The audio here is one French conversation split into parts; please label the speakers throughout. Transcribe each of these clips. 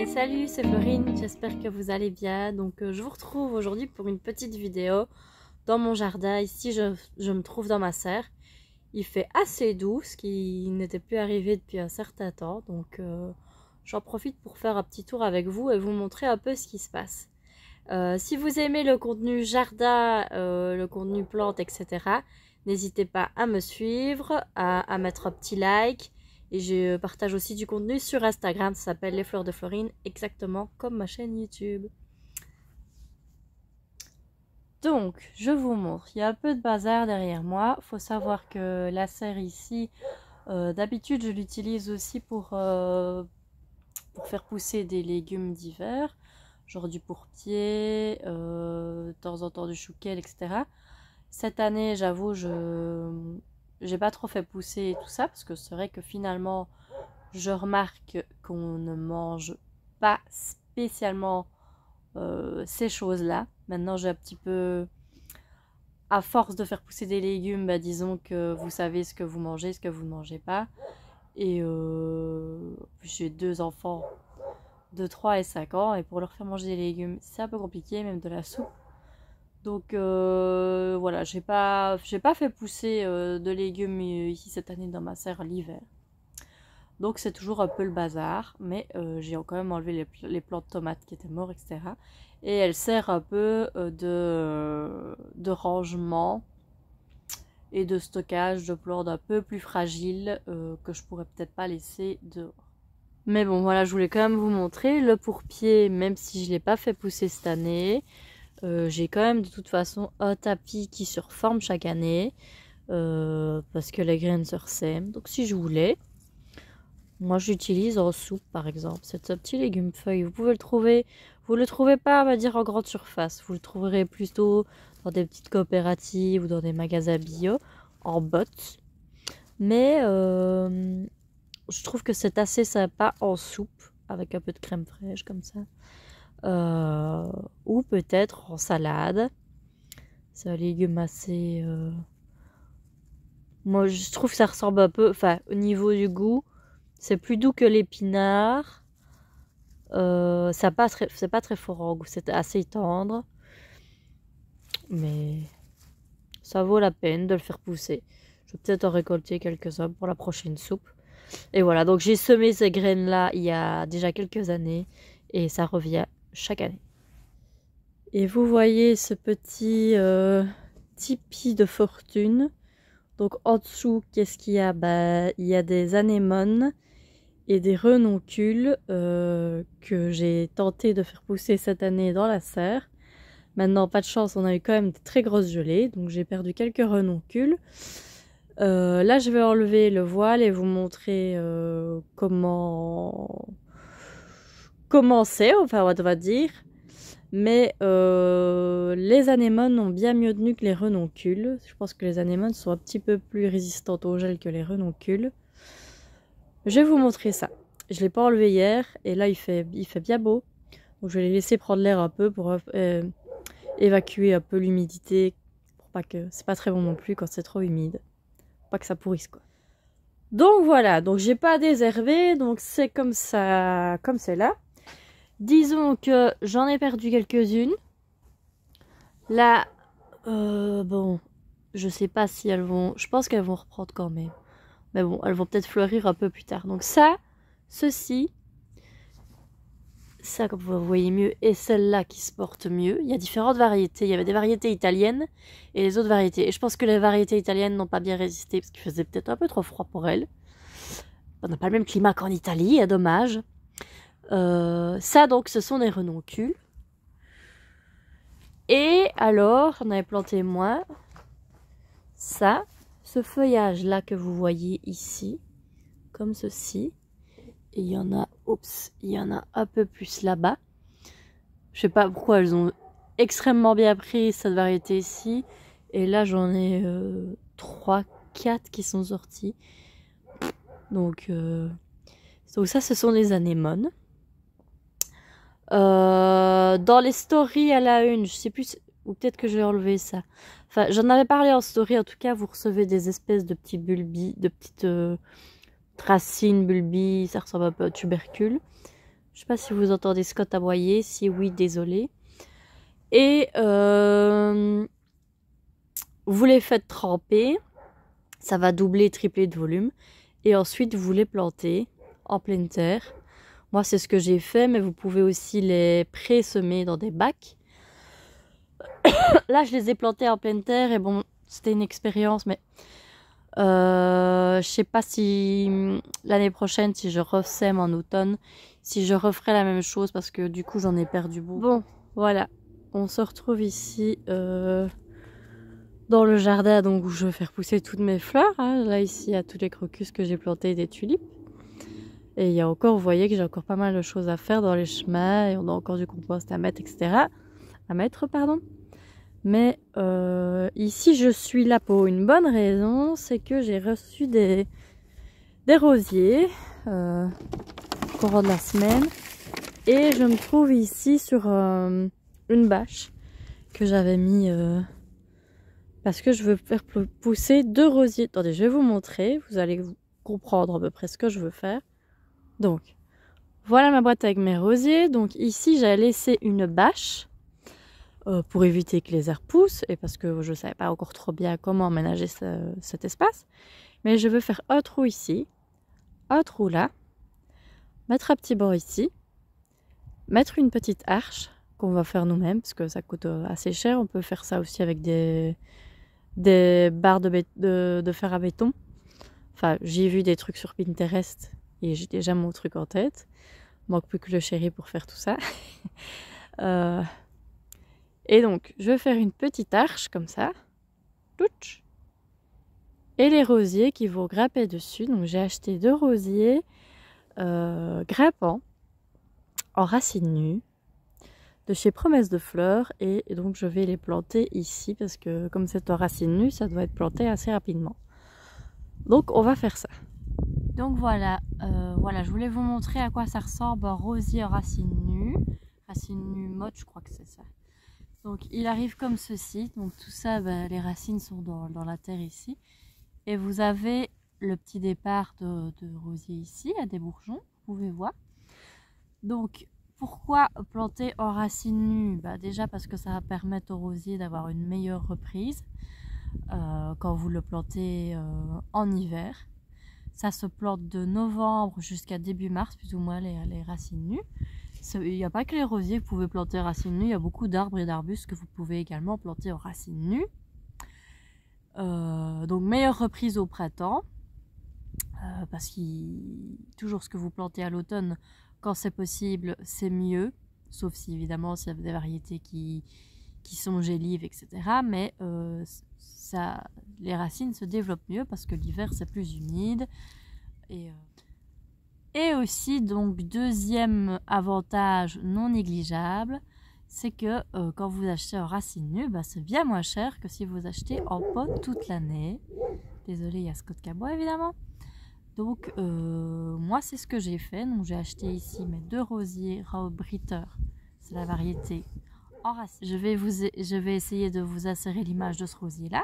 Speaker 1: Et salut, c'est Florine, j'espère que vous allez bien. Donc je vous retrouve aujourd'hui pour une petite vidéo dans mon jardin. Ici je me trouve dans ma serre. Il fait assez doux, ce qui n'était plus arrivé depuis un certain temps. Donc j'en profite pour faire un petit tour avec vous et vous montrer un peu ce qui se passe. Si vous aimez le contenu jardin, le contenu plantes, etc., n'hésitez pas à me suivre, à mettre un petit like. Et je partage aussi du contenu sur Instagram, ça s'appelle Les Fleurs de Florine, exactement comme ma chaîne YouTube. Donc, je vous montre, il y a un peu de bazar derrière moi. Il faut savoir que la serre ici, d'habitude je l'utilise aussi pour faire pousser des légumes d'hiver, genre du pourpier, de temps en temps du chouquel, etc. Cette année, j'avoue, j'ai pas trop fait pousser tout ça, parce que c'est vrai que finalement, je remarque qu'on ne mange pas spécialement ces choses-là. Maintenant, j'ai un petit peu, à force de faire pousser des légumes, bah, disons que vous savez ce que vous mangez, ce que vous ne mangez pas. Et j'ai 2 enfants de 3 et 5 ans, et pour leur faire manger des légumes, c'est un peu compliqué, même de la soupe. Donc voilà, j'ai pas fait pousser de légumes ici cette année dans ma serre l'hiver. Donc c'est toujours un peu le bazar, mais j'ai quand même enlevé les plants de tomates qui étaient morts, etc. Et elle sert un peu de rangement et de stockage de plantes un peu plus fragiles que je pourrais peut-être pas laisser dehors. Mais bon, voilà, je voulais quand même vous montrer le pourpier, même si je l'ai pas fait pousser cette année. J'ai quand même de toute façon un tapis qui se reforme chaque année parce que les graines se ressèment. Donc si je voulais, moi j'utilise en soupe par exemple. C'est un petit légume feuille. Vous pouvez le trouver, vous le trouvez pas, on va dire en grande surface. Vous le trouverez plutôt dans des petites coopératives ou dans des magasins bio en bottes. Mais je trouve que c'est assez sympa en soupe avec un peu de crème fraîche comme ça. Ou peut-être en salade. C'est un légume assez... Moi, je trouve que ça ressemble un peu... Enfin, au niveau du goût, c'est plus doux que l'épinard. C'est pas très fort en goût. C'est assez tendre. Mais ça vaut la peine de le faire pousser. Je vais peut-être en récolter quelques-uns pour la prochaine soupe. Et voilà, donc j'ai semé ces graines-là il y a déjà quelques années. Et ça revient chaque année. Et vous voyez ce petit tipi de fortune. Donc en dessous, qu'est-ce qu'il y a? Bah, il y a des anémones et des renoncules que j'ai tenté de faire pousser cette année dans la serre. Maintenant, pas de chance, on a eu quand même de très grosses gelées, donc j'ai perdu quelques renoncules. Là, je vais enlever le voile et vous montrer comment c'est, enfin on va dire. Mais les anémones ont bien mieux tenu que les renoncules. Je pense que les anémones sont un petit peu plus résistantes au gel que les renoncules. Je vais vous montrer ça. Je ne l'ai pas enlevé hier et là il fait bien beau. Donc je vais les laisser prendre l'air un peu pour évacuer un peu l'humidité. Pour pas que c'est pas très bon non plus quand c'est trop humide. Pour pas que ça pourrisse quoi. Donc voilà, donc j'ai pas déshervé, donc c'est comme ça, comme c'est là. Disons que j'en ai perdu quelques-unes. Là, bon, je sais pas si elles vont... Je pense qu'elles vont reprendre quand même. Mais bon, elles vont peut-être fleurir un peu plus tard. Donc ça, ceci, ça comme vous voyez mieux, et celle-là qui se porte mieux. Il y a différentes variétés. Il y avait des variétés italiennes et les autres variétés. Et je pense que les variétés italiennes n'ont pas bien résisté parce qu'il faisait peut-être un peu trop froid pour elles. On n'a pas le même climat qu'en Italie, dommage. Ça donc ce sont des renoncules. Et alors j'en avais planté moins. Ça, ce feuillage là que vous voyez ici, comme ceci. Et il y en a, il y en a un peu plus là-bas. Je sais pas pourquoi elles ont extrêmement bien pris cette variété ici. Et là j'en ai 3, 4 qui sont sortis. Donc ça ce sont des anémones. Dans les stories à la une, je sais plus, ou peut-être que j'ai enlevé ça. Enfin, j'en avais parlé en story, en tout cas, vous recevez des espèces de petits bulbis, de petites racines bulbies, ça ressemble un peu à tubercules. Je sais pas si vous entendez Scott aboyer, si oui, désolé. Et vous les faites tremper, ça va doubler, tripler de volume. Et ensuite, vous les plantez en pleine terre. Moi, c'est ce que j'ai fait, mais vous pouvez aussi les pré-semer dans des bacs. Là, je les ai plantés en pleine terre et bon, c'était une expérience, mais je sais pas si l'année prochaine, si je resème en automne, si je referai la même chose parce que du coup, j'en ai perdu beaucoup. Bon, voilà, on se retrouve ici dans le jardin donc où je vais faire pousser toutes mes fleurs. Hein. Là, ici, il y a tous les crocus que j'ai plantés, des tulipes. Et il y a encore, vous voyez que j'ai encore pas mal de choses à faire dans les chemins et on a encore du compost à mettre, etc. À mettre, pardon. Mais ici, je suis là pour une bonne raison, c'est que j'ai reçu des rosiers au cours de la semaine. Et je me trouve ici sur une bâche que j'avais mis parce que je veux faire pousser 2 rosiers. Attendez, je vais vous montrer, vous allez comprendre à peu près ce que je veux faire. Donc, voilà ma boîte avec mes rosiers. Donc ici, j'ai laissé une bâche pour éviter que les herbes poussent et parce que je ne savais pas encore trop bien comment aménager cet espace. Mais je veux faire un trou ici, un trou là, mettre un petit banc ici, mettre une petite arche qu'on va faire nous-mêmes parce que ça coûte assez cher. On peut faire ça aussi avec des barres de fer à béton. Enfin, j'ai vu des trucs sur Pinterest et j'ai déjà mon truc en tête. Manque plus que le chéri pour faire tout ça. Et donc, je vais faire une petite arche comme ça. Touch. Et les rosiers qui vont grimper dessus. Donc, j'ai acheté 2 rosiers grimpants en racines nues de chez Promesse de Fleurs. Et donc, je vais les planter ici parce que comme c'est en racines nues, ça doit être planté assez rapidement. Donc, on va faire ça. Donc, voilà, je voulais vous montrer à quoi ça ressemble un rosier en racines nues. Racines nues mode, je crois que c'est ça. Donc il arrive comme ceci, donc tout ça, les racines sont dans la terre ici. Et vous avez le petit départ de rosier ici, à des bourgeons, vous pouvez voir. Donc pourquoi planter en racines nues? Déjà parce que ça va permettre au rosier d'avoir une meilleure reprise quand vous le plantez en hiver. Ça se plante de novembre jusqu'à début mars, plus ou moins les racines nues. Il n'y a pas que les rosiers que vous pouvez planter en racines nues, il y a beaucoup d'arbres et d'arbustes que vous pouvez également planter en racines nues. Donc meilleure reprise au printemps, parce que toujours ce que vous plantez à l'automne, quand c'est possible, c'est mieux, sauf si évidemment s'il y a des variétés qui sont gélives, etc. Mais les racines se développent mieux parce que l'hiver c'est plus humide. Et aussi, donc, deuxième avantage non négligeable, c'est que quand vous achetez en racines nues, c'est bien moins cher que si vous achetez en pot toute l'année. Désolée, il y a Scott qui aboie évidemment. Donc, moi, c'est ce que j'ai fait. Donc, j'ai acheté ici mes 2 rosiers Raubritter. C'est la variété en racines. Je vais essayer de vous insérer l'image de ce rosier-là.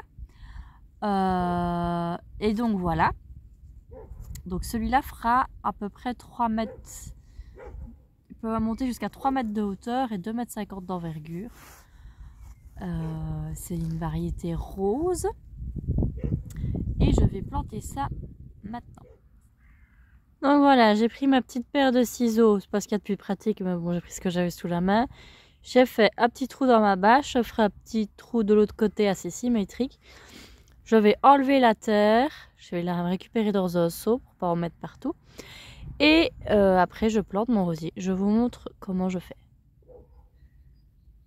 Speaker 1: Et donc, voilà. Donc celui-là fera à peu près 3 mètres, il peut monter jusqu'à 3 mètres de hauteur et 2,50 m d'envergure. C'est une variété rose. Et je vais planter ça maintenant. Donc voilà, j'ai pris ma petite paire de ciseaux, c'est pas ce qu'il y a de plus pratique, mais bon, j'ai pris ce que j'avais sous la main. J'ai fait un petit trou dans ma bâche, je ferai un petit trou de l'autre côté assez symétrique. Je vais enlever la terre, je vais la récupérer dans un seau pour pas en mettre partout. Et après, je plante mon rosier. Je vous montre comment je fais.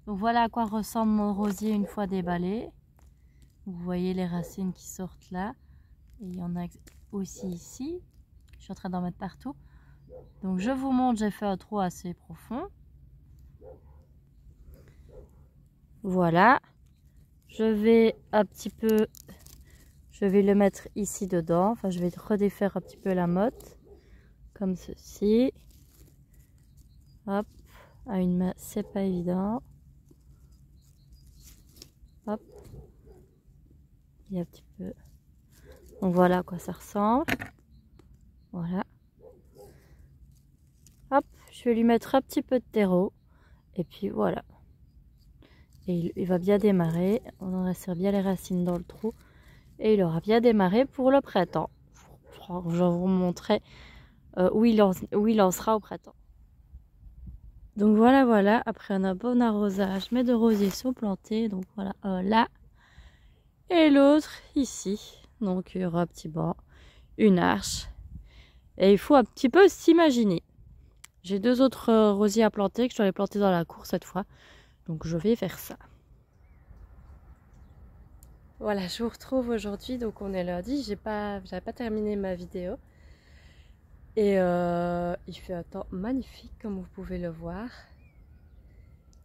Speaker 1: Donc voilà à quoi ressemble mon rosier une fois déballé. Vous voyez les racines qui sortent là. Et il y en a aussi ici. Je suis en train d'en mettre partout. Donc je vous montre, j'ai fait un trou assez profond. Voilà. Je vais un petit peu... Je vais le mettre ici dedans. Enfin, je vais redéfaire un petit peu la motte. Comme ceci. Hop. À une main, c'est pas évident. Hop. Il y a un petit peu. Donc voilà à quoi ça ressemble. Voilà. Hop. Je vais lui mettre un petit peu de terreau. Et puis voilà. Et il va bien démarrer. On en insère bien les racines dans le trou. Et il aura bien démarré pour le printemps. Je vous montrerai où il en sera au printemps. Donc voilà, après un bon arrosage, mes 2 rosiers sont plantés. Donc voilà, là. Et l'autre ici. Donc il y aura un petit banc, une arche. Et il faut un petit peu s'imaginer. J'ai 2 autres rosiers à planter que je dois les planter dans la cour cette fois. Donc je vais faire ça. Voilà, je vous retrouve aujourd'hui. Donc on est lundi. J'avais pas terminé ma vidéo. Et il fait un temps magnifique comme vous pouvez le voir.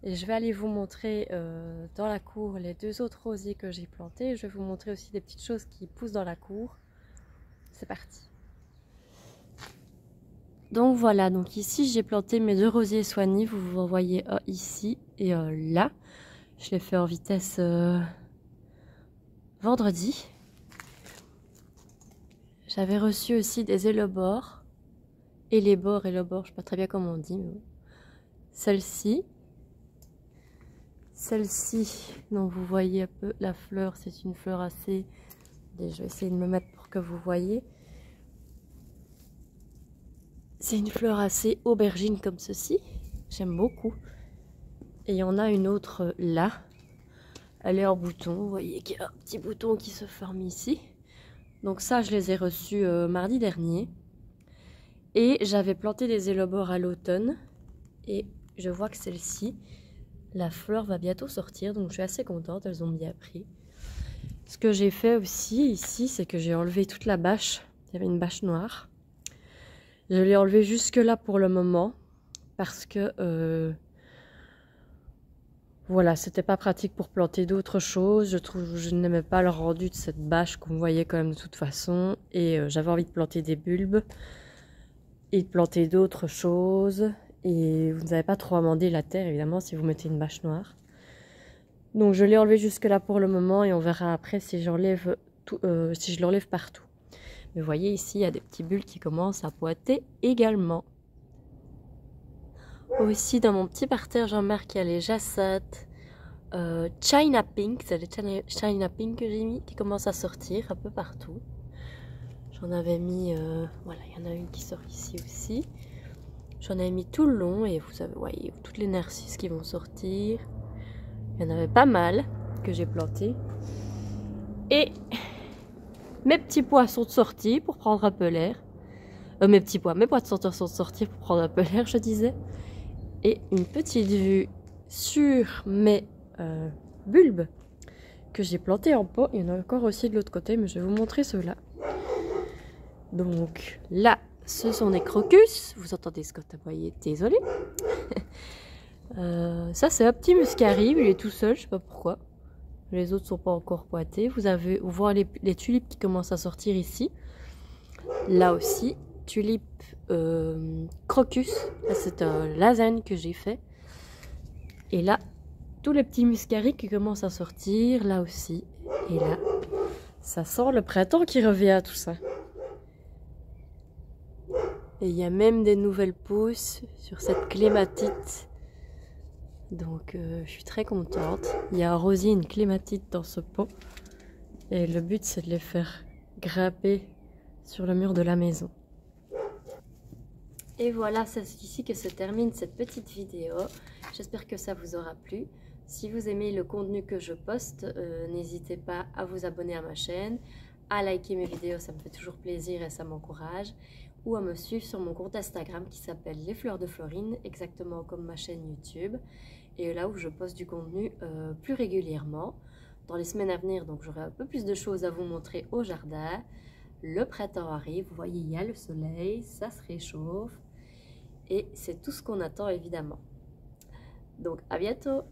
Speaker 1: Et je vais aller vous montrer dans la cour les 2 autres rosiers que j'ai plantés. Je vais vous montrer aussi des petites choses qui poussent dans la cour. C'est parti. Donc voilà, donc ici j'ai planté mes 2 rosiers soignés. Vous voyez ici et là. Je l'ai fait en vitesse vendredi. J'avais reçu aussi des élobores. Et les bords, je ne sais pas très bien comment on dit. Mais bon. Celle-ci, donc vous voyez un peu la fleur, c'est une fleur assez... Je vais essayer de me mettre pour que vous voyez. C'est une fleur assez aubergine comme ceci. J'aime beaucoup. Et il y en a une autre là. Elle est en bouton. Vous voyez qu'il y a un petit bouton qui se forme ici. Donc ça, je les ai reçus mardi dernier. Et j'avais planté des élobores à l'automne. Et je vois que celle-ci, la fleur va bientôt sortir. Donc je suis assez contente, elles ont bien pris. Ce que j'ai fait aussi ici, c'est que j'ai enlevé toute la bâche. Il y avait une bâche noire. Je l'ai enlevée jusque là pour le moment. Parce que... voilà, c'était pas pratique pour planter d'autres choses. Je n'aimais pas le rendu de cette bâche qu'on voyait quand même de toute façon. Et j'avais envie de planter des bulbes. Et de planter d'autres choses. Et vous n'avez pas trop amendé la terre, évidemment, si vous mettez une bâche noire. Donc je l'ai enlevé jusque là pour le moment. Et on verra après si j'enlève si je l'enlève partout. Mais vous voyez ici, il y a des petits bulbes qui commencent à pointer également. Aussi dans mon petit parterre, j'en remarque qu'il y a les jassates. China Pink, c'est les China Pink que j'ai mis qui commencent à sortir un peu partout. J'en avais mis, voilà, il y en a une qui sort ici aussi. J'en avais mis tout le long et vous savez, voyez, toutes les narcisses qui vont sortir. Il y en avait pas mal que j'ai planté. Et mes petits pois sont sortis pour prendre un peu l'air. Mes pois de senteur sont sortis pour prendre un peu l'air, je disais. Et une petite vue sur mes bulbes que j'ai plantés en pot. Il y en a encore aussi de l'autre côté, mais je vais vous montrer ceux-là. Donc là, ce sont des crocus. Vous entendez Scott aboyer, désolé. Ça, c'est un petit muscari, il est tout seul, je sais pas pourquoi. Les autres sont pas encore pointés. Vous voyez les tulipes qui commencent à sortir ici. Là aussi, tulipes crocus. C'est un lasagne que j'ai fait. Et là, tous les petits muscaris qui commencent à sortir, là aussi. Et là, ça sent le printemps qui revient, tout ça. Et il y a même des nouvelles pousses sur cette clématite. Donc, je suis très contente. Il y a un rosier et une clématite dans ce pot. Et le but, c'est de les faire grimper sur le mur de la maison. Et voilà, c'est ici que se termine cette petite vidéo. J'espère que ça vous aura plu. Si vous aimez le contenu que je poste, n'hésitez pas à vous abonner à ma chaîne, à liker mes vidéos, ça me fait toujours plaisir et ça m'encourage, ou à me suivre sur mon compte Instagram qui s'appelle Les Fleurs de Florine, exactement comme ma chaîne YouTube, et là où je poste du contenu plus régulièrement. Dans les semaines à venir, donc j'aurai un peu plus de choses à vous montrer au jardin. Le printemps arrive, vous voyez, il y a le soleil, ça se réchauffe, et c'est tout ce qu'on attend évidemment. Donc à bientôt!